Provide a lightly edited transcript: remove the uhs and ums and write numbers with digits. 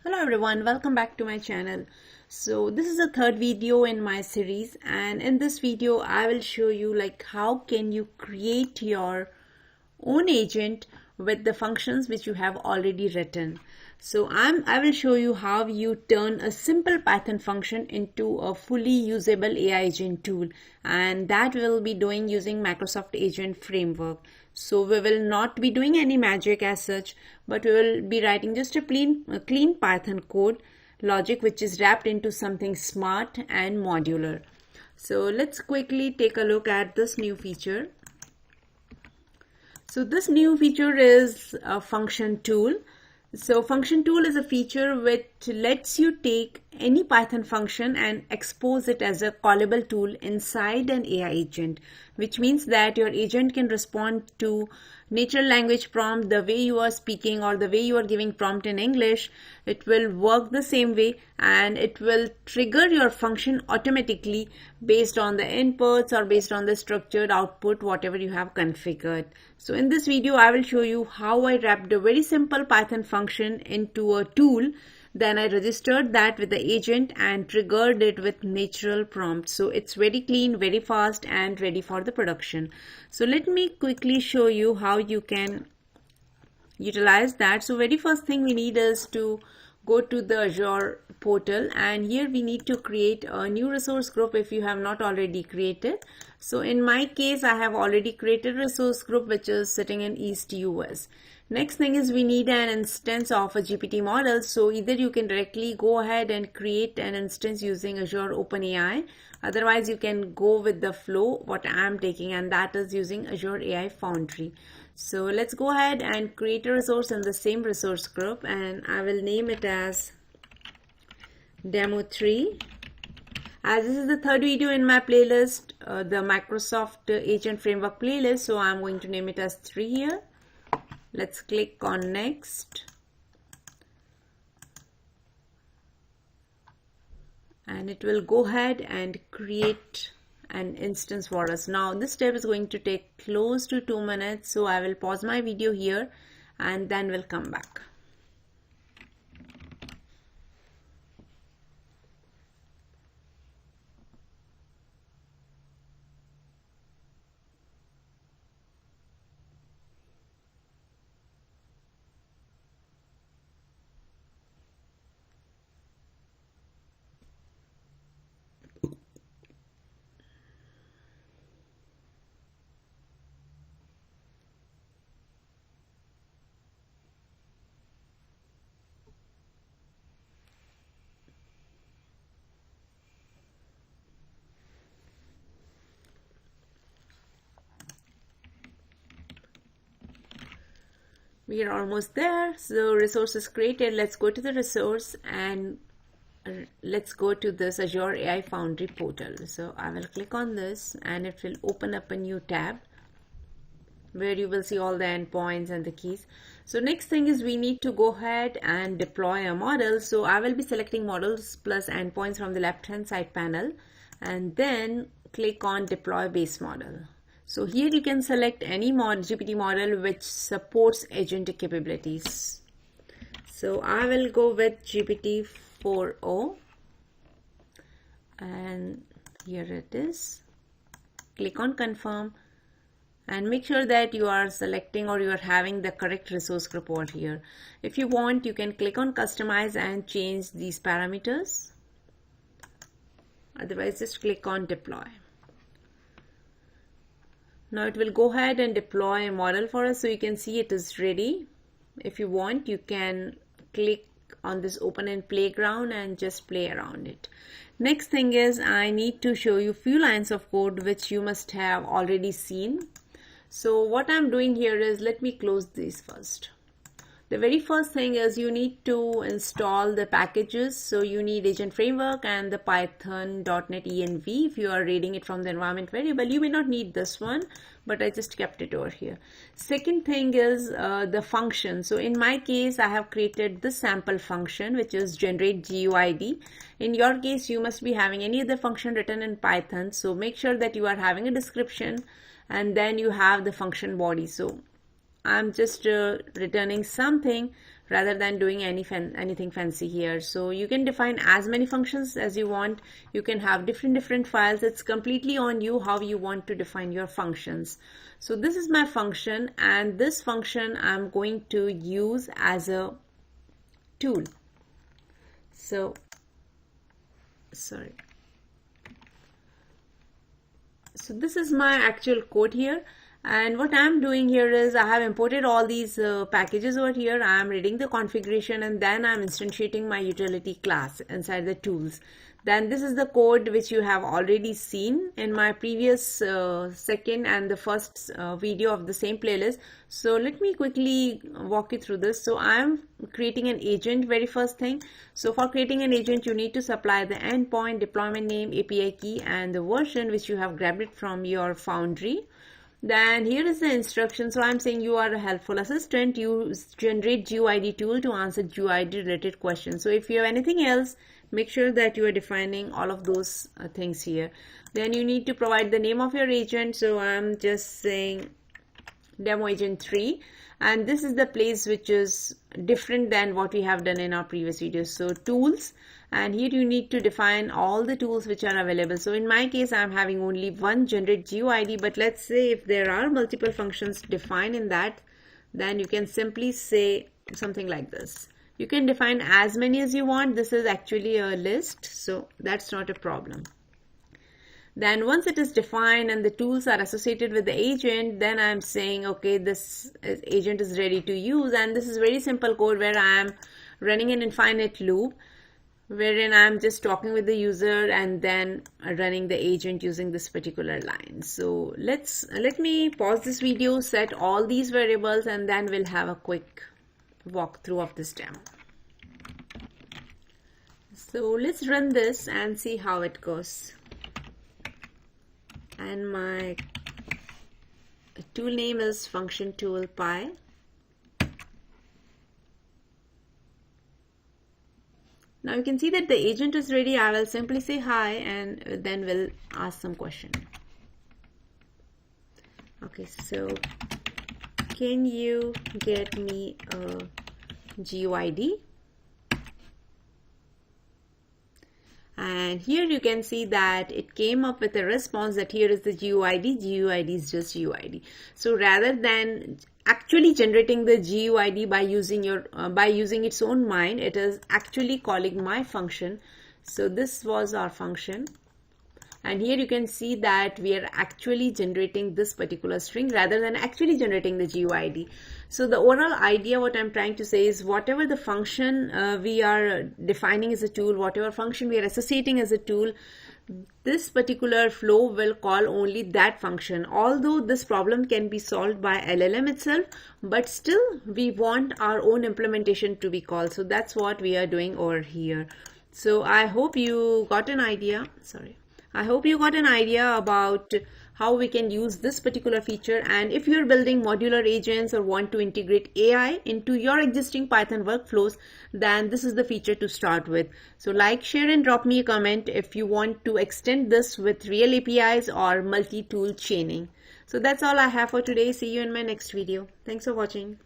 Hello everyone, welcome back to my channel. So this is the third video in my series, and in this video I will show you how can you create your own agent with the functions which you have already written. So I will show you how you turn a simple Python function into a fully usable AI agent tool, and that will be doing using Microsoft Agent Framework. So we will not be doing any magic as such, but we will be writing just a clean Python code logic which is wrapped into something smart and modular. So let's quickly take a look at this new feature. So this new feature is a function tool. So function tool is a feature which lets you take any Python function and expose it as a callable tool inside an AI agent, which means that your agent can respond to natural language prompt the way you are speaking or the way you are giving prompt in English. It will work the same way and it will trigger your function automatically based on the inputs or based on the structured output, whatever you have configured. So in this video, I will show you how I wrapped a very simple Python function into a tool. Then I registered that with the agent and triggered it with natural prompt. So it's very clean, very fast and ready for the production. So let me quickly show you how you can utilize that. So very first thing we need is to go to the Azure portal, and here we need to create a new resource group if you have not already created. So in my case, I have already created a resource group which is sitting in East US. Next thing is we need an instance of a GPT model. So either you can directly go ahead and create an instance using Azure OpenAI. Otherwise, you can go with the flow what I am taking, and that is using Azure AI Foundry. So let's go ahead and create a resource in the same resource group, and I will name it as Demo 3. As this is the third video in my playlist, the Microsoft Agent Framework playlist, so I'm going to name it as 3 here. Let's click on next. And it will go ahead and create an instance for us. Now this step is going to take close to 2 minutes, so I will pause my video here and then we'll come back. We are almost there. So resource is created. Let's go to the resource and let's go to this Azure AI Foundry portal. So I will click on this and it will open up a new tab where you will see all the endpoints and the keys. So next thing is we need to go ahead and deploy a model. So I will be selecting models plus endpoints from the left hand side panel and then click on deploy base model. So here you can select any GPT model which supports agentic capabilities. So I will go with GPT 4o and here it is. Click on confirm and make sure that you are selecting or you are having the correct resource group over here. If you want, you can click on customize and change these parameters. Otherwise, just click on deploy. Now it will go ahead and deploy a model for us, so you can see it is ready. If you want, you can click on this open and playground and just play around it. Next thing is I need to show you few lines of code which you must have already seen. So what I'm doing here is, let me close these first. The very first thing is you need to install the packages. So you need Agent Framework and the Python.NET env. If you are reading it from the environment variable, you may not need this one, but I just kept it over here. Second thing is the function. So in my case, I have created this sample function, which is generate GUID. In your case, you must be having any other function written in Python. So make sure that you are having a description and then you have the function body. So I'm just returning something rather than doing anything fancy here. So you can define as many functions as you want. You can have different files. It's completely on you how you want to define your functions. So this is my function, and this function I'm going to use as a tool. So this is my actual code here, and what I'm doing here is I have imported all these packages over here. I'm reading the configuration, and then I'm instantiating my utility class inside the tools. Then this is the code which you have already seen in my previous second and the first video of the same playlist. So let me quickly walk you through this. So I'm creating an agent, very first thing. So for creating an agent, you need to supply the endpoint, deployment name, API key, and the version which you have grabbed it from your Foundry. Then here is the instruction. So I'm saying you are a helpful assistant. Use generate GUID tool to answer GUID related questions. So if you have anything else, make sure that you are defining all of those things here. Then you need to provide the name of your agent. So I'm just saying demo agent 3, and this is the place which is different than what we have done in our previous videos. So tools, and here you need to define all the tools which are available. So in my case, I'm having only one generate GUID, but let's say if there are multiple functions defined in that, then you can simply say something like this. You can define as many as you want. This is actually a list, so that's not a problem. Then once it is defined and the tools are associated with the agent, then I'm saying, okay, this agent is ready to use. And this is very simple code where I am running an infinite loop, wherein I'm just talking with the user and then running the agent using this particular line. So let me pause this video, set all these variables, and then we'll have a quick walkthrough of this demo. So let's run this and see how it goes. And my tool name is FunctionTool Pi. Now you can see that the agent is ready. I will simply say hi, and then we'll ask some question. Okay, so can you get me a GUID? And here you can see that it came up with a response that here is the GUID. GUID is just GUID. So rather than actually generating the GUID by using its own mind, it is actually calling my function. So this was our function. And here you can see that we are actually generating this particular string rather than actually generating the GUID. So the overall idea, what I'm trying to say is whatever the function we are defining as a tool, whatever function we are associating as a tool, this particular flow will call only that function. Although this problem can be solved by LLM itself, but still we want our own implementation to be called. So that's what we are doing over here. So I hope you got an idea. I hope you got an idea about how we can use this particular feature. And if you're building modular agents or want to integrate AI into your existing Python workflows, then this is the feature to start with. So like, share, and drop me a comment if you want to extend this with real APIs or multi-tool chaining. So that's all I have for today. See you in my next video. Thanks for watching.